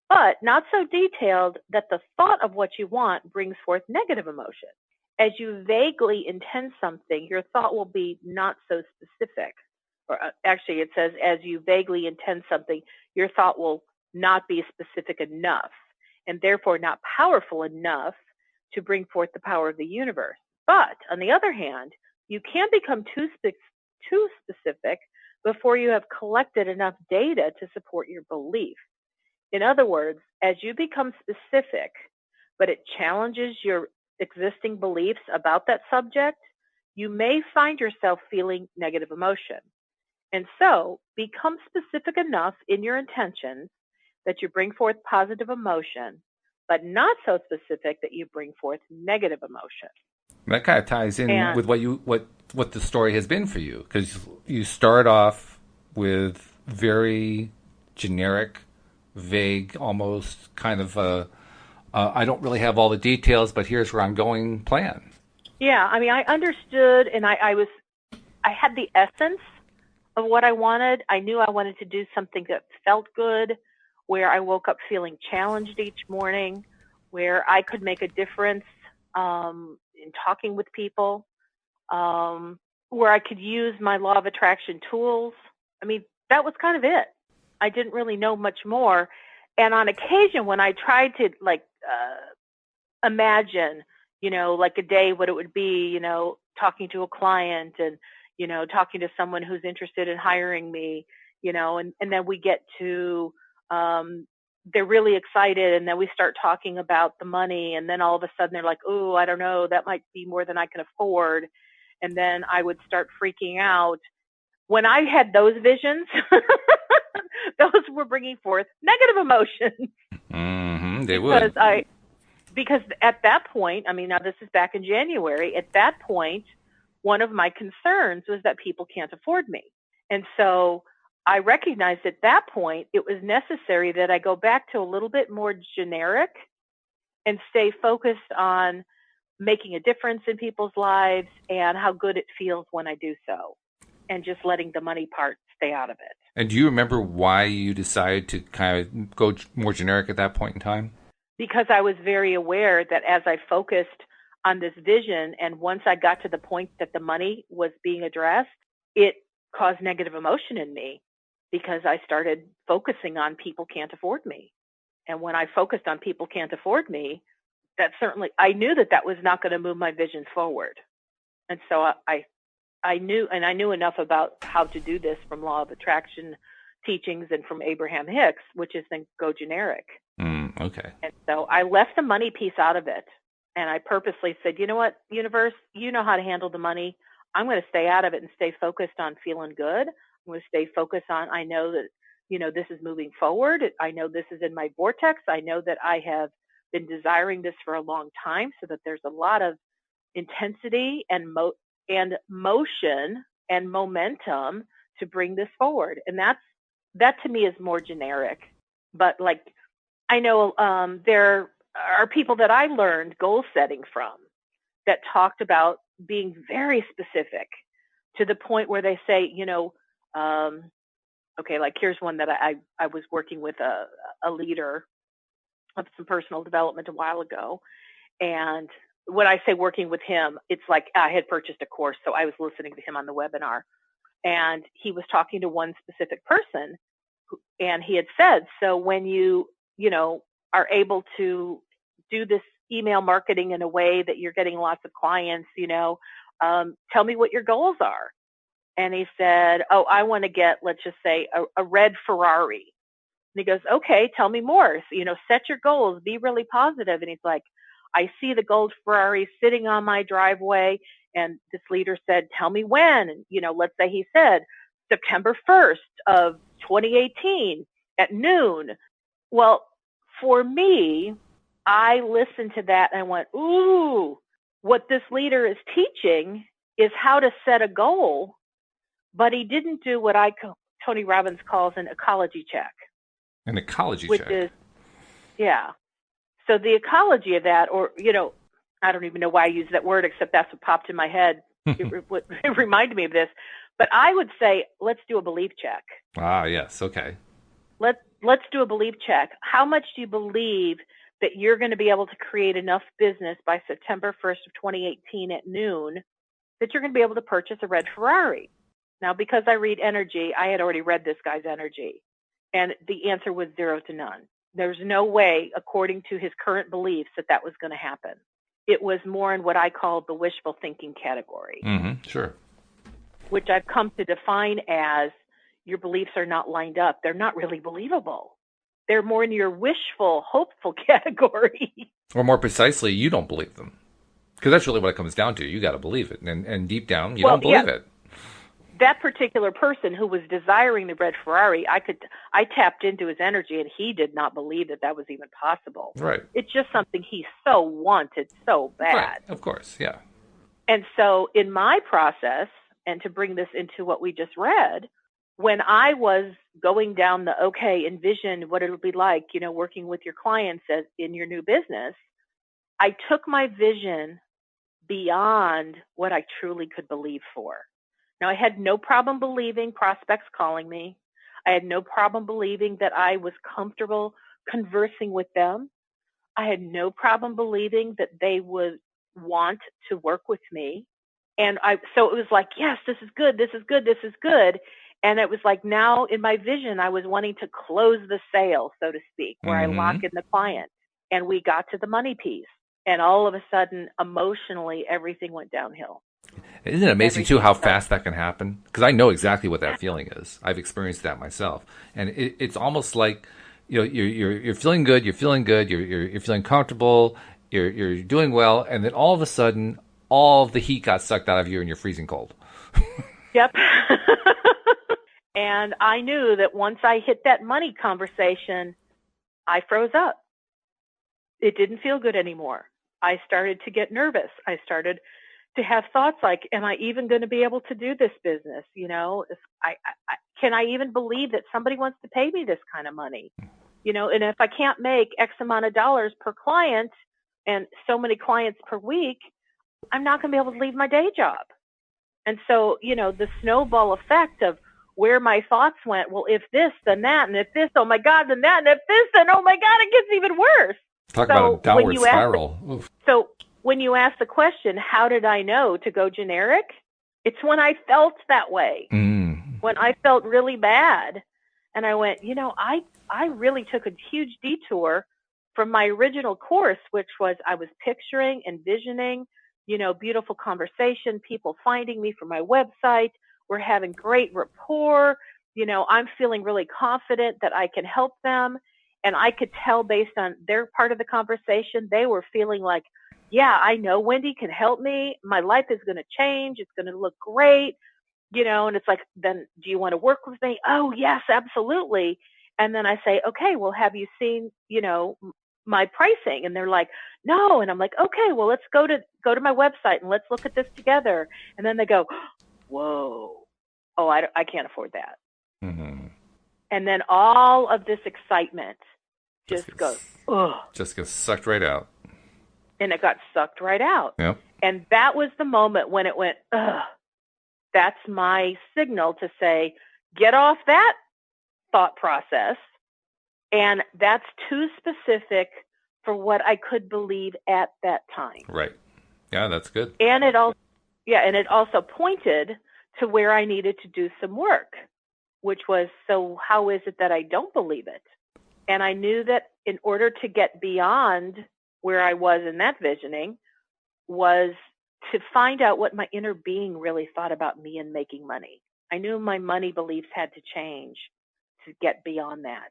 but not so detailed that the thought of what you want brings forth negative emotion. As you vaguely intend something, your thought will be not so specific. Or actually, it says, as you vaguely intend something, your thought will not be specific enough, and therefore not powerful enough to bring forth the power of the universe. But on the other hand, you can become too specific before you have collected enough data to support your belief. In other words, as you become specific, but it challenges your existing beliefs about that subject, you may find yourself feeling negative emotion. And so, become specific enough in your intentions that you bring forth positive emotion, but not so specific that you bring forth negative emotion. That kind of ties in with what the story has been for you, because you start off with very generic, vague, almost kind of I don't really have all the details, but here's where I'm going plan. Yeah, I mean, I understood, and I had the essence of what I wanted. I knew I wanted to do something that felt good, where I woke up feeling challenged each morning, where I could make a difference in talking with people, where I could use my law of attraction tools. I mean, that was kind of it. I didn't really know much more. And on occasion, when I tried to imagine, like a day, what it would be, talking to a client and, talking to someone who's interested in hiring me, and then we get to, they're really excited, and then we start talking about the money, and then all of a sudden they're like, oh, I don't know, that might be more than I can afford. And then I would start freaking out. When I had those visions, those were bringing forth negative emotions. Mm-hmm, they would. Because at that point, I mean, now this is back in January, at that point, one of my concerns was that people can't afford me. And so I recognized at that point it was necessary that I go back to a little bit more generic and stay focused on making a difference in people's lives and how good it feels when I do so, and just letting the money part stay out of it. And do you remember why you decided to kind of go more generic at that point in time? Because I was very aware that as I focused on this vision, and once I got to the point that the money was being addressed, it caused negative emotion in me, because I started focusing on people can't afford me. And when I focused on people can't afford me, that certainly, I knew that was not going to move my vision forward. And so I knew enough about how to do this from law of attraction teachings and from Abraham Hicks, which is then go generic. Okay. And so I left the money piece out of it. And I purposely said, you know what, universe, you know how to handle the money. I'm going to stay out of it and stay focused on feeling good. I'm going to stay focused on, I know that, this is moving forward. I know this is in my vortex. I know that I have been desiring this for a long time, so that there's a lot of intensity and motion and momentum to bring this forward. And that to me is more generic. But like, I know there are people that I learned goal setting from that talked about being very specific to the point where they say, okay, like here's one that I was working with a leader of some personal development a while ago. And when I say working with him, it's like I had purchased a course, so I was listening to him on the webinar. And he was talking to one specific person, and he had said, so when you are able to do this email marketing in a way that you're getting lots of clients, tell me what your goals are. And he said, oh, I want to get, let's just say, a red Ferrari. And he goes, okay, tell me more. So, set your goals, be really positive. And he's like, I see the gold Ferrari sitting on my driveway. And this leader said, tell me when. And, let's say he said September 1st of 2018 at noon. Well, for me, I listened to that and I went, ooh, what this leader is teaching is how to set a goal, but he didn't do what Tony Robbins calls an ecology check. An ecology check? Which is, yeah. So the ecology of that, or, I don't even know why I use that word, except that's what popped in my head. It reminded me of this. But I would say, let's do a belief check. Ah, yes. Okay. Let's do a belief check. How much do you believe that you're going to be able to create enough business by September 1st of 2018 at noon that you're going to be able to purchase a red Ferrari? Now, because I read energy, I had already read this guy's energy. And the answer was 0 to none. There's no way, according to his current beliefs, that was going to happen. It was more in what I call the wishful thinking category. Mm-hmm, sure. Which I've come to define as your beliefs are not lined up. They're not really believable. They're more in your wishful, hopeful category. Or more precisely, you don't believe them. Because that's really what it comes down to. You got to believe it. And deep down, you don't believe it. That particular person who was desiring the red Ferrari, I tapped into his energy, and he did not believe that was even possible. Right. It's just something he so wanted so bad. Right. Of course, yeah. And so in my process, and to bring this into what we just read, when I was going down the, okay, envision what it'll be like, working with your clients in your new business, I took my vision beyond what I truly could believe for. Now, I had no problem believing prospects calling me. I had no problem believing that I was comfortable conversing with them. I had no problem believing that they would want to work with me. And so it was like, yes, this is good, this is good, this is good. And it was like, now in my vision, I was wanting to close the sale, so to speak, where I lock in the client. And we got to the money piece. And all of a sudden, emotionally, everything went downhill. Isn't it amazing, too, how fast that can happen? Because I know exactly what that feeling is. I've experienced that myself. And it's almost like, you're feeling good, you're feeling good, you're feeling comfortable, you're doing well, and then all of a sudden, all of the heat got sucked out of you and you're freezing cold. Yep. And I knew that once I hit that money conversation, I froze up. It didn't feel good anymore. I started to get nervous. I started to have thoughts like, am I even going to be able to do this business? Can I even believe that somebody wants to pay me this kind of money? And if I can't make X amount of dollars per client and so many clients per week, I'm not going to be able to leave my day job. And so, the snowball effect of where my thoughts went, well, if this, then that, and if this, oh my God, then that, and if this, then oh my God, it gets even worse. Talk about a downward spiral. So when you ask the question, how did I know to go generic? It's when I felt that way, when I felt really bad. And I went, I really took a huge detour from my original course, which was I was picturing, envisioning, beautiful conversation, people finding me from my website. We're having great rapport. I'm feeling really confident that I can help them. And I could tell based on their part of the conversation, they were feeling like, yeah, I know Wendy can help me. My life is going to change. It's going to look great. And it's like, then do you want to work with me? Oh, yes, absolutely. And then I say, okay, well, have you seen, my pricing? And they're like, no. And I'm like, okay, well, let's go to my website and let's look at this together. And then they go, whoa, oh, I can't afford that. Mm-hmm. And then all of this excitement just goes, ugh. Just gets sucked right out. And it got sucked right out. Yep. And that was the moment when it went, ugh. That's my signal to say, get off that thought process. And that's too specific for what I could believe at that time. Right. Yeah, that's good. And it also pointed to where I needed to do some work, which was, so how is it that I don't believe it? And I knew that in order to get beyond where I was in that visioning was to find out what my inner being really thought about me and making money. I knew my money beliefs had to change to get beyond that.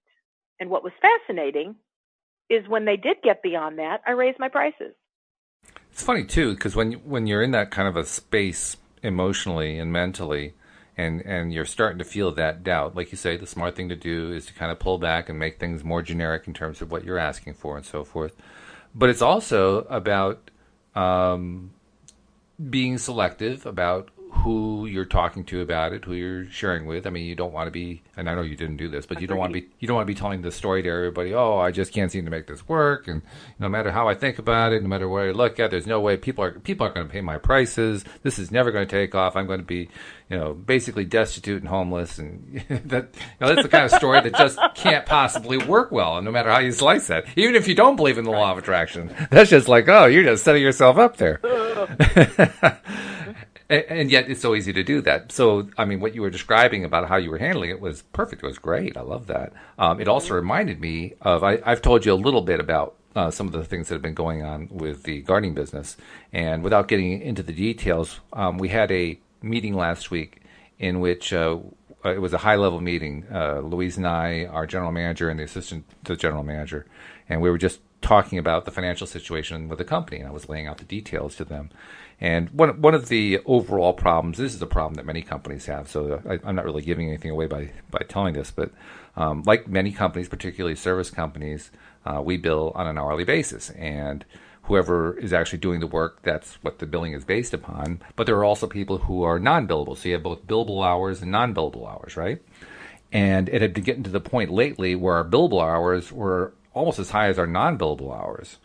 And what was fascinating is when they did get beyond that, I raised my prices. It's funny, too, because when you're in that kind of a space emotionally and mentally, and you're starting to feel that doubt, like you say, the smart thing to do is to kind of pull back and make things more generic in terms of what you're asking for and so forth. But it's also about being selective about who you're talking to about it, who you're sharing with. I mean, you don't want to be, and I know you didn't do this, but you don't want to be telling the story to everybody. Oh, I just can't seem to make this work, and no matter how I think about it, no matter what I look at, there's no way people aren't going to pay my prices. This is never going to take off. I'm going to be, basically destitute and homeless, and that's the kind of story that just can't possibly work well, no matter how you slice that. Even if you don't believe in the law of attraction, that's just like, oh, you're just setting yourself up there. And yet it's so easy to do that. So, I mean, what you were describing about how you were handling it was perfect. It was great. I love that. It also reminded me of, I've told you a little bit about some of the things that have been going on with the gardening business. And without getting into the details, we had a meeting last week in which it was a high-level meeting. Louise and I, our general manager and the assistant to the general manager, and we were just talking about the financial situation with the company, and I was laying out the details to them. And one of the overall problems, this is a problem that many companies have, so I'm not really giving anything away by telling this, but like many companies, particularly service companies, we bill on an hourly basis. And whoever is actually doing the work, that's what the billing is based upon. But there are also people who are non-billable. So you have both billable hours and non-billable hours, right? And it had been getting to the point lately where our billable hours were almost as high as our non-billable hours.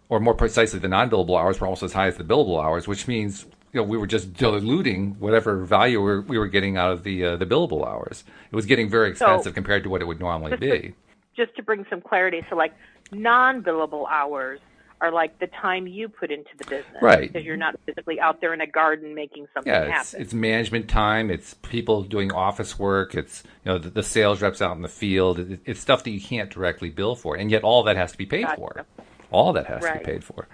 Or more precisely, the non-billable hours were almost as high as the billable hours, which means we were just diluting whatever value we were getting out of the billable hours. It was getting very expensive compared to what it would normally be. Just to bring some clarity, so like non-billable hours are like the time you put into the business, right? Because you're not physically out there in a garden making something happen. It's management time. It's people doing office work. It's the sales reps out in the field. It's stuff that you can't directly bill for, and yet all that has to be paid for. All that has to be paid for,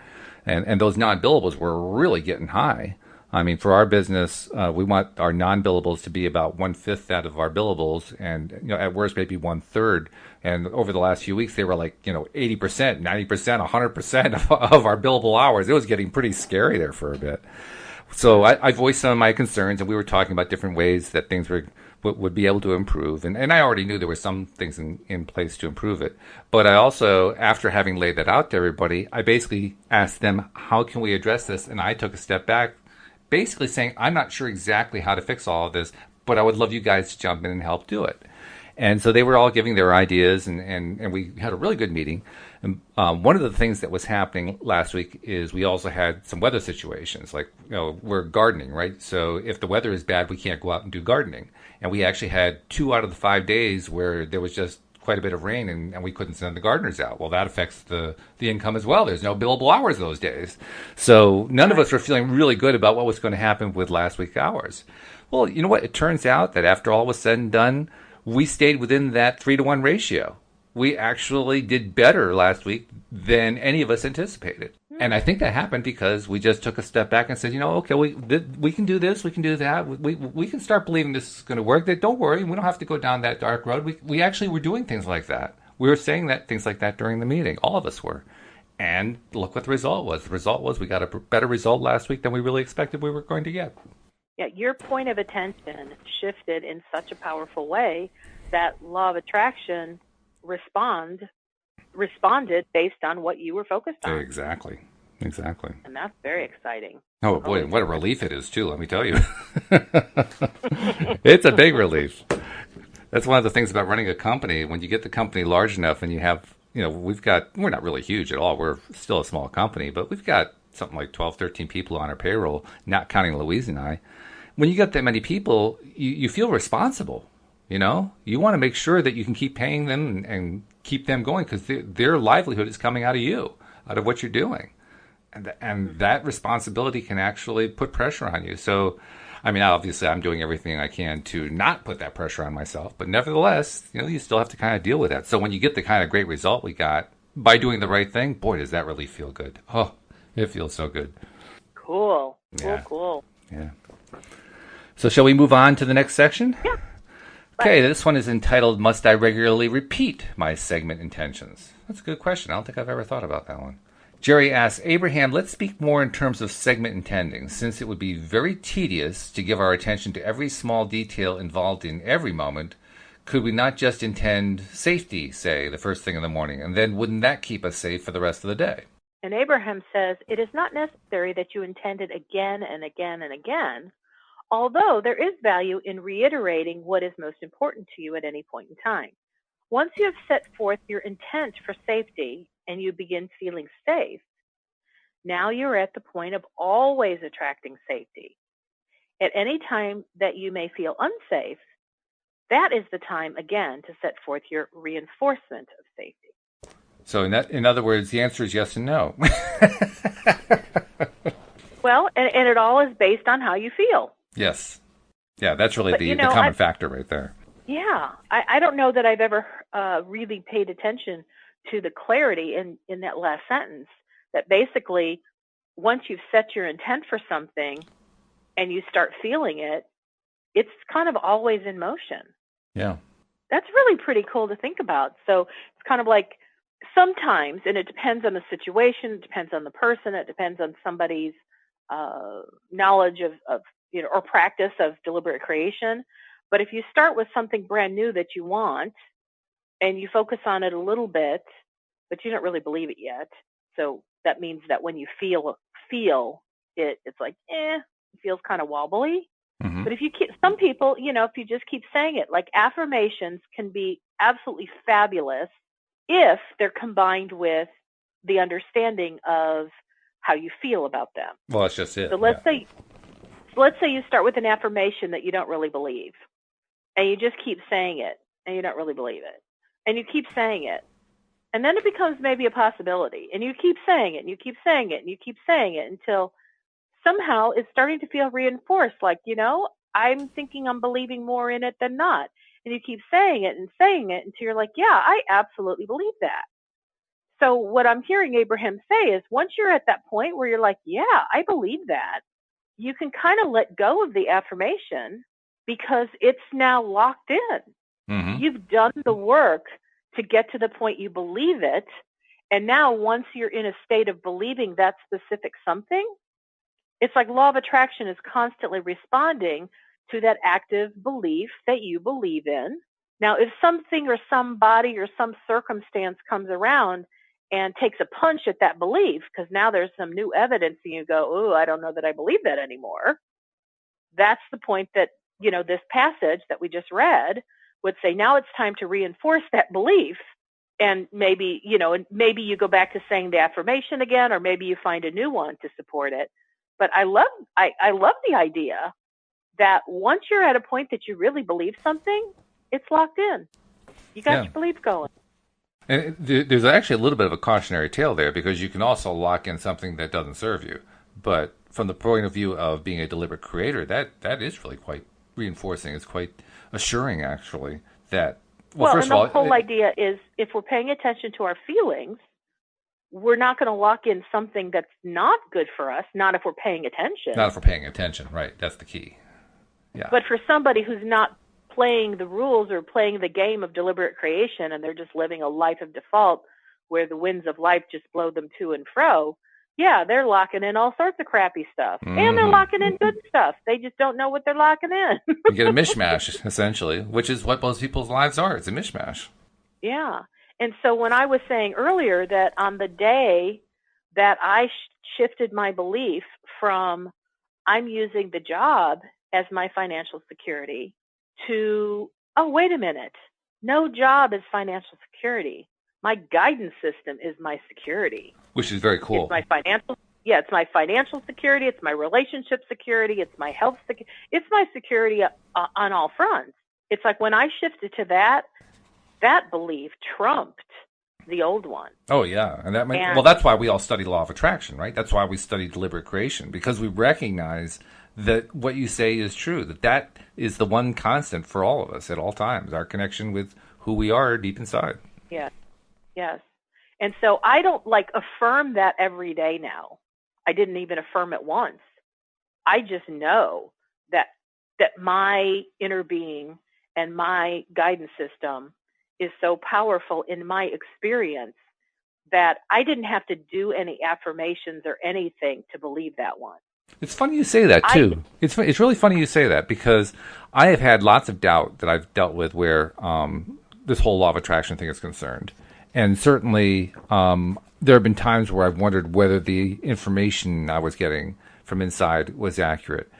and those non-billables were really getting high. I mean, for our business, we want our non-billables to be about 1/5 out of our billables, and at worst maybe 1/3. And over the last few weeks, they were like 80%, 90%, 100% of our billable hours. It was getting pretty scary there for a bit. So I voiced some of my concerns, and we were talking about different ways that things would be able to improve. And I already knew there were some things in place to improve it. But I also, after having laid that out to everybody, I basically asked them, how can we address this? And I took a step back, basically saying, I'm not sure exactly how to fix all of this, but I would love you guys to jump in and help do it. And so they were all giving their ideas, and we had a really good meeting. And one of the things that was happening last week is we also had some weather situations. Like, we're gardening, right? So if the weather is bad, we can't go out and do gardening. And we actually had 2 out of the 5 days where there was just quite a bit of rain, and we couldn't send the gardeners out. Well, that affects the income as well. There's no billable hours those days. So none of us were feeling really good about what was going to happen with last week's hours. Well, you know what? It turns out that after all was said and done, we stayed within that 3-to-1 ratio. We actually did better last week than any of us anticipated. And I think that happened because we just took a step back and said, okay, we can do this, we can do that. We can start believing this is going to work. That don't worry, we don't have to go down that dark road. We actually were doing things like that. We were saying things like that during the meeting. All of us were. And look what the result was. The result was we got a better result last week than we really expected we were going to get. Yeah, your point of attention shifted in such a powerful way that law of attraction responded based on what you were focused on. Exactly. And that's very exciting. Oh, boy, what a relief it is, too, let me tell you. It's a big relief. That's one of the things about running a company. When you get the company large enough and you have, we're not really huge at all. We're still a small company, but we've got something like 12, 13 people on our payroll, not counting Louise and I. When you get that many people, you feel responsible. You want to make sure that you can keep paying them and keep them going because their livelihood is coming out of you, out of what you're doing. And that responsibility can actually put pressure on you. So, I mean, obviously I'm doing everything I can to not put that pressure on myself, but nevertheless, you still have to kind of deal with that. So when you get the kind of great result we got by doing the right thing, boy, does that really feel good. Oh, it feels so good. Cool. Yeah. Cool. Yeah. So shall we move on to the next section? Yeah. Okay, this one is entitled, Must I Regularly Repeat My Segment Intentions? That's a good question. I don't think I've ever thought about that one. Jerry asks, Abraham, let's speak more in terms of segment intending, since it would be very tedious to give our attention to every small detail involved in every moment. Could we not just intend safety, say, the first thing in the morning, and then wouldn't that keep us safe for the rest of the day? And Abraham says, it is not necessary that you intend it again and again and again, although there is value in reiterating what is most important to you at any point in time. Once you have set forth your intent for safety and you begin feeling safe, now you're at the point of always attracting safety. At any time that you may feel unsafe, that is the time, again, to set forth your reinforcement of safety. So in other words, the answer is yes and no. Well, and it all is based on how you feel. Yes. Yeah, that's really the common factor right there. Yeah. I don't know that I've ever really paid attention to the clarity in that last sentence, that basically once you've set your intent for something and you start feeling it, it's kind of always in motion. Yeah. That's really pretty cool to think about. So it's kind of like sometimes, and it depends on the situation, it depends on the person, it depends on somebody's knowledge of or practice of deliberate creation. But if you start with something brand new that you want and you focus on it a little bit, but you don't really believe it yet, so that means that when you feel it, it's like, it feels kind of wobbly. Mm-hmm. But if you keep, some people, if you just keep saying it, like affirmations can be absolutely fabulous if they're combined with the understanding of how you feel about them. Well, that's just it. So let's say you start with an affirmation that you don't really believe, and you just keep saying it, and you don't really believe it, and you keep saying it, and then it becomes maybe a possibility, and you keep saying it, and you keep saying it, and you keep saying it until somehow it's starting to feel reinforced, like, I'm thinking I'm believing more in it than not. And you keep saying it until you're like, yeah, I absolutely believe that. So what I'm hearing Abraham say is once you're at that point where you're like, yeah, I believe that, you can kind of let go of the affirmation because it's now locked in. Mm-hmm. You've done the work to get to the point you believe it. And now once you're in a state of believing that specific something, it's like law of attraction is constantly responding to that active belief that you believe in. Now, if something or somebody or some circumstance comes around and takes a punch at that belief, because now there's some new evidence and you go, oh, I don't know that I believe that anymore. That's the point that, this passage that we just read would say, now it's time to reinforce that belief. And maybe, maybe you go back to saying the affirmation again, or maybe you find a new one to support it. But I love the idea that once you're at a point that you really believe something, it's locked in. You got your belief going. And there's actually a little bit of a cautionary tale there because you can also lock in something that doesn't serve you. But from the point of view of being a deliberate creator, that is really quite reinforcing. It's quite assuring, actually, that, first and of all, the whole idea is if we're paying attention to our feelings, we're not going to lock in something that's not good for us, not if we're paying attention. Not if we're paying attention, right. That's the key. Yeah. But for somebody who's not playing the rules or playing the game of deliberate creation and they're just living a life of default where the winds of life just blow them to and fro, yeah, they're locking in all sorts of crappy stuff. Mm-hmm. And they're locking in good stuff. They just don't know what they're locking in. You get a mishmash, essentially, which is what most people's lives are. It's a mishmash. Yeah. And so when I was saying earlier that on the day that I shifted my belief from I'm using the job as my financial security to, oh, wait a minute, no job is financial security. My guidance system is my security. Which is very cool. It's my financial security. It's my relationship security. It's my health security. It's my security on all fronts. It's like when I shifted to that belief trumped the old one. Oh, yeah. And that's why we all study law of attraction, right? That's why we study deliberate creation, because we recognize that what you say is true, that is the one constant for all of us at all times, our connection with who we are deep inside. Yes. Yes. And so I don't affirm that every day now. I didn't even affirm it once. I just know that my inner being and my guidance system is so powerful in my experience that I didn't have to do any affirmations or anything to believe that one. It's funny you say that, too. It's really funny you say that because I have had lots of doubt that I've dealt with where this whole law of attraction thing is concerned. And certainly there have been times where I've wondered whether the information I was getting from inside was accurate.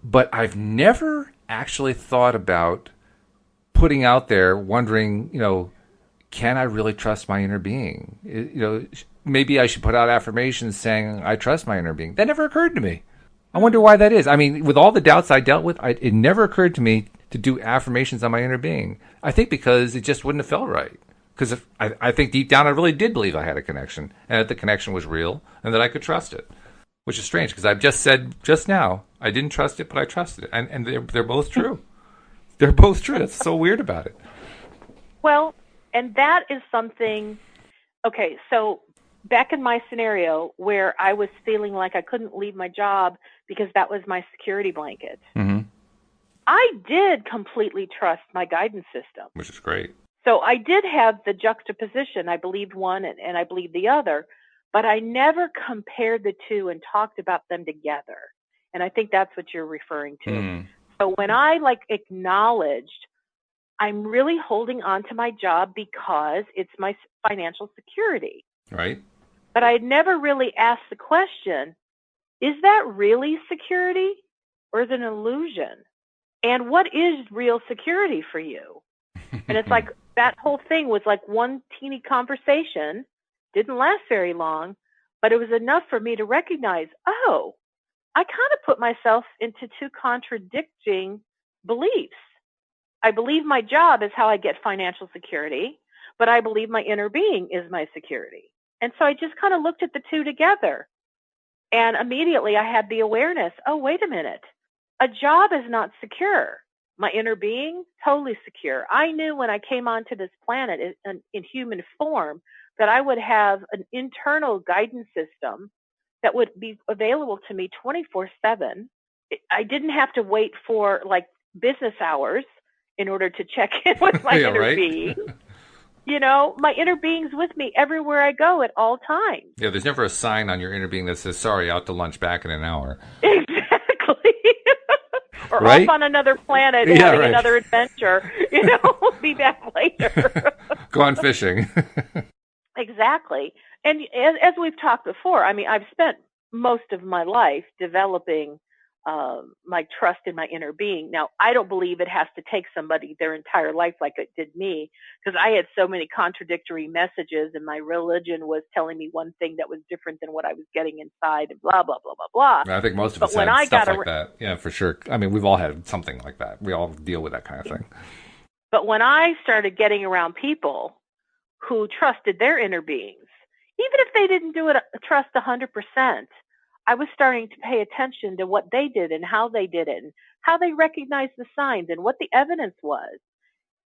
But I've never actually thought about putting out there wondering, can I really trust my inner being? Maybe I should put out affirmations saying I trust my inner being. That never occurred to me. I wonder why that is. I mean, with all the doubts I dealt with, it never occurred to me to do affirmations on my inner being. I think because it just wouldn't have felt right. Because I think deep down I really did believe I had a connection and that the connection was real and that I could trust it, which is strange because I've just said just now I didn't trust it, but I trusted it. And they're both true. They're both true. That's so weird about it. Well, and that is something, okay, so back in my scenario where I was feeling like I couldn't leave my job because that was my security blanket, mm-hmm. I did completely trust my guidance system. Which is great. So I did have the juxtaposition. I believed one and I believed the other, but I never compared the two and talked about them together. And I think that's what you're referring to. Mm. So when I acknowledged I'm really holding on to my job because it's my financial security. Right. But I'd never really asked the question, is that really security or is it an illusion? And what is real security for you? And it's like that whole thing was like one teeny conversation, didn't last very long, but it was enough for me to recognize, oh, I kind of put myself into two contradicting beliefs. I believe my job is how I get financial security, but I believe my inner being is my security. And so I just kind of looked at the two together. And immediately I had the awareness, oh, wait a minute. A job is not secure. My inner being, totally secure. I knew when I came onto this planet in human form that I would have an internal guidance system that would be available to me 24/7. I didn't have to wait for like business hours in order to check in with my inner being. You know, my inner being's with me everywhere I go at all times. Yeah, there's never a sign on your inner being that says, sorry, out to lunch, back in an hour. Exactly. Or right? off on another planet having another adventure. You know, be back later. Go on fishing. Exactly. And as we've talked before, I mean, I've spent most of my life developing my trust in my inner being. Now, I don't believe it has to take somebody their entire life like it did me, because I had so many contradictory messages, and my religion was telling me one thing that was different than what I was getting inside, and blah, blah, blah, blah, blah. I think most of us had stuff like that. Yeah, for sure. I mean, we've all had something like that. We all deal with that kind of thing. But when I started getting around people who trusted their inner beings, even if they didn't do it trust 100%, I was starting to pay attention to what they did and how they did it and how they recognized the signs and what the evidence was.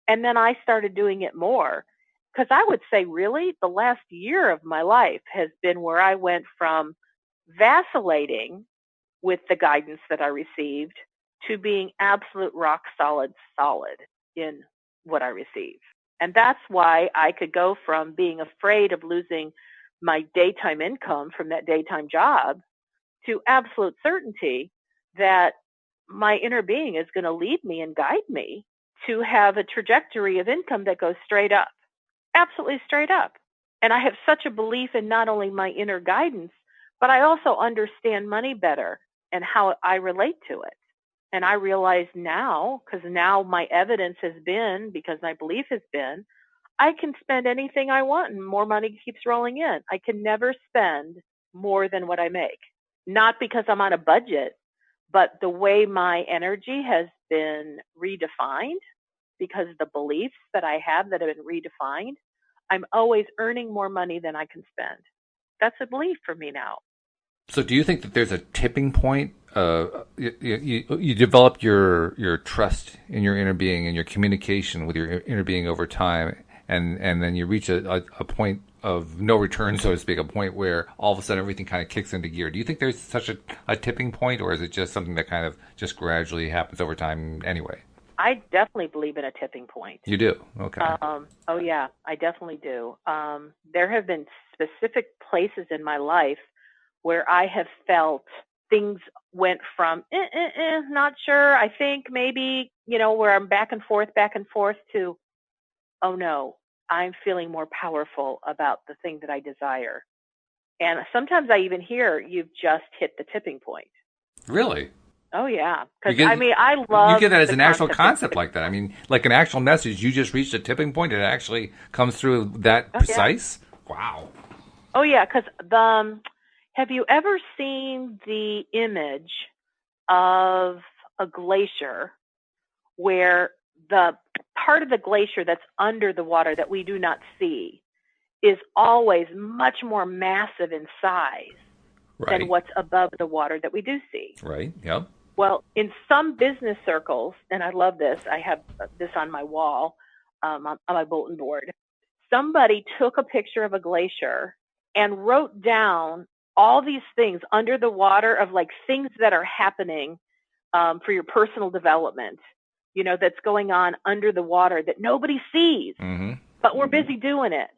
And then I started doing it more, because I would say really the last year of my life has been where I went from vacillating with the guidance that I received to being absolute rock solid in what I receive. And that's why I could go from being afraid of losing my daytime income from that daytime job to absolute certainty that my inner being is going to lead me and guide me to have a trajectory of income that goes straight up, absolutely straight up. And I have such a belief in not only my inner guidance, but I also understand money better and how I relate to it. And I realize now, because now my evidence has been, because my belief has been, I can spend anything I want and more money keeps rolling in. I can never spend more than what I make. Not because I'm on a budget, but the way my energy has been redefined, because the beliefs that I have that have been redefined, I'm always earning more money than I can spend. That's a belief for me now. So do you think that there's a tipping point? You develop your trust in your inner being and your communication with your inner being over time, and then you reach a point of no return, so to speak, a point where all of a sudden everything kind of kicks into gear. Do you think there's such a tipping point, or is it just something that kind of just gradually happens over time anyway? I definitely believe in a tipping point. You do? Okay. Oh, yeah, I definitely do. There have been specific places in my life where I have felt things went from, not sure, I think maybe, where I'm back and forth to, oh no, I'm feeling more powerful about the thing that I desire. And sometimes I even hear, you've just hit the tipping point. Really? Oh, yeah. Because, I love... You get that as an actual concept like that. I mean, like an actual message, you just reached a tipping point, and it actually comes through that precise? Yeah. Wow. Oh, yeah, because have you ever seen the image of a glacier where the part of the glacier that's under the water that we do not see is always much more massive in size than what's above the water that we do see? Right, yep. Well, in some business circles, and I love this, I have this on my wall, on my bulletin board, somebody took a picture of a glacier and wrote down all these things under the water of like things that are happening for your personal development, that's going on under the water that nobody sees, but we're busy doing it.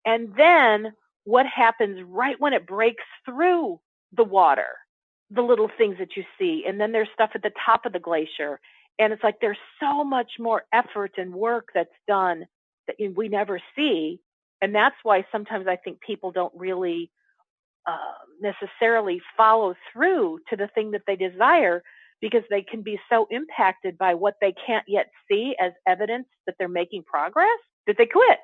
And then what happens right when it breaks through the water, the little things that you see. And then there's stuff at the top of the glacier. And it's like there's so much more effort and work that's done that we never see. And that's why sometimes I think people don't really necessarily follow through to the thing that they desire because they can be so impacted by what they can't yet see as evidence that they're making progress that they quit.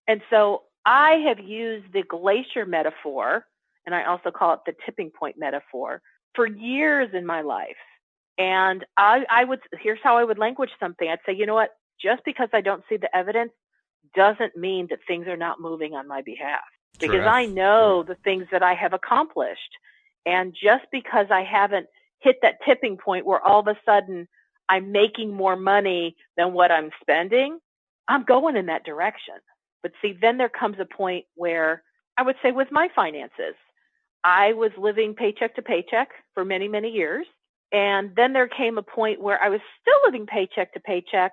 And so I have used the glacier metaphor, and I also call it the tipping point metaphor, for years in my life. And here's how I would language something. I'd say, you know what, just because I don't see the evidence doesn't mean that things are not moving on my behalf. Because I know the things that I have accomplished. And just because I haven't hit that tipping point where all of a sudden I'm making more money than what I'm spending, I'm going in that direction. But see, then there comes a point where I would say with my finances, I was living paycheck to paycheck for many, many years. And then there came a point where I was still living paycheck to paycheck,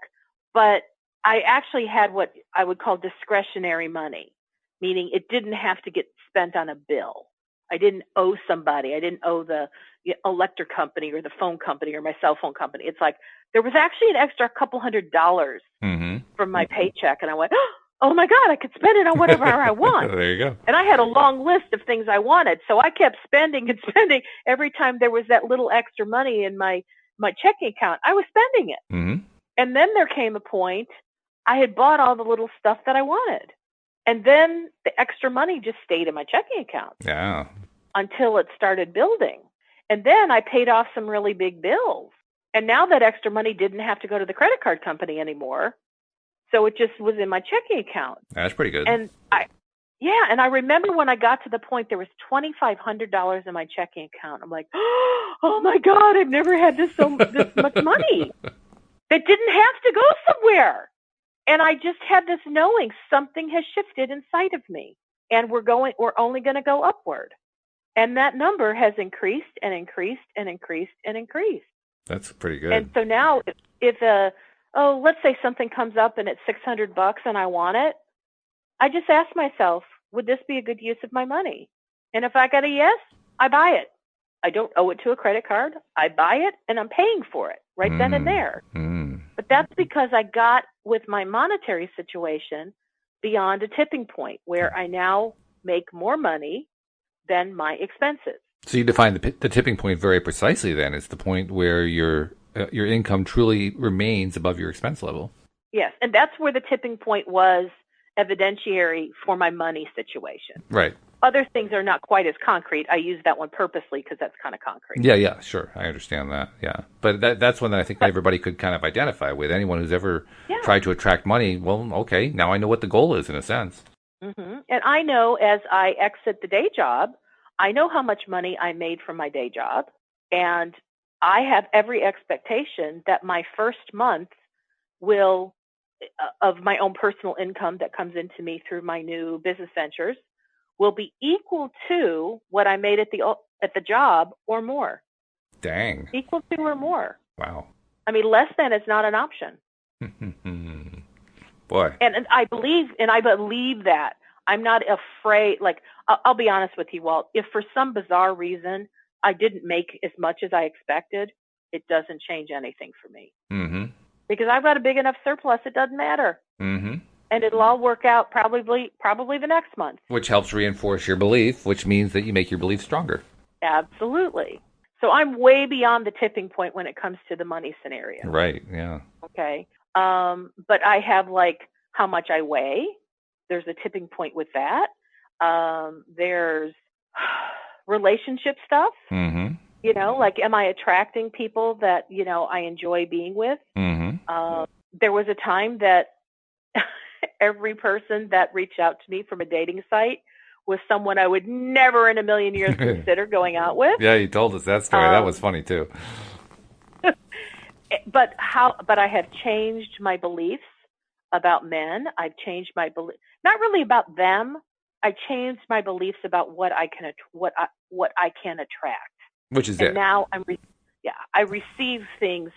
but I actually had what I would call discretionary money, meaning it didn't have to get spent on a bill. I didn't owe somebody. I didn't owe the electric company or the phone company or my cell phone company. It's like there was actually an extra couple $100 from my paycheck. And I went, oh my God, I could spend it on whatever I want. There you go. And I had a long list of things I wanted. So I kept spending and spending. Every time there was that little extra money in my checking account, I was spending it. Mm-hmm. And then there came a point I had bought all the little stuff that I wanted. And then the extra money just stayed in my checking account. Yeah. Until it started building. And then I paid off some really big bills. And now that extra money didn't have to go to the credit card company anymore. So it just was in my checking account. That's pretty good. And I remember when I got to the point there was $2,500 in my checking account. I'm like, oh my God, I've never had this much money. That didn't have to go somewhere. And I just had this knowing something has shifted inside of me, and we're only going to go upward. And that number has increased and increased and increased and increased. That's pretty good. And so now if let's say something comes up and it's $600 and I want it, I just ask myself, would this be a good use of my money? And if I got a yes, I buy it. I don't owe it to a credit card. I buy it and I'm paying for it right then and there. But that's because I got with my monetary situation beyond a tipping point where I now make more money than my expenses. So you define the tipping point very precisely then. It's the point where your income truly remains above your expense level. Yes, and that's where the tipping point was evidentiary for my money situation. Right. Other things are not quite as concrete. I use that one purposely because that's kind of concrete. Yeah, sure. I understand that, yeah. But that's one that I think everybody could kind of identify with. Anyone who's ever tried to attract money, well, okay, now I know what the goal is in a sense. Mm-hmm. And I know as I exit the day job, I know how much money I made from my day job. And I have every expectation that my first month will, of my own personal income that comes into me through my new business ventures, will be equal to what I made at the job or more. Dang. Equal to or more. Wow. I mean, less than is not an option. Boy. And I believe that. I'm not afraid. Like, I'll be honest with you, Walt. If for some bizarre reason I didn't make as much as I expected, it doesn't change anything for me. Mm-hmm. Because I've got a big enough surplus, it doesn't matter. Mm-hmm. And it'll all work out probably the next month. Which helps reinforce your belief, which means that you make your belief stronger. Absolutely. So I'm way beyond the tipping point when it comes to the money scenario. Right, yeah. Okay. But I have like how much I weigh. There's a tipping point with that. There's relationship stuff. Mm-hmm. You know, like, am I attracting people that, I enjoy being with? Mm-hmm. There was a time that every person that reached out to me from a dating site was someone I would never in a million years consider going out with. Yeah, you told us that story. That was funny too. But I have changed my beliefs about men. I've changed my belief, not really about them. I changed my beliefs about what I can attract. Which is and now I receive things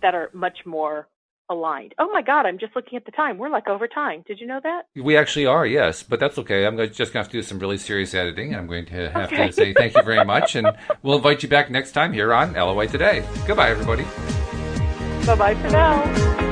that are much more aligned. Oh my God, I'm just looking at the time. We're like over time. Did you know that? We actually are, yes, but that's okay. I'm just going to have to do some really serious editing. I'm going to have to say thank you very much, and we'll invite you back next time here on LOA Today. Goodbye, everybody. Bye-bye for now.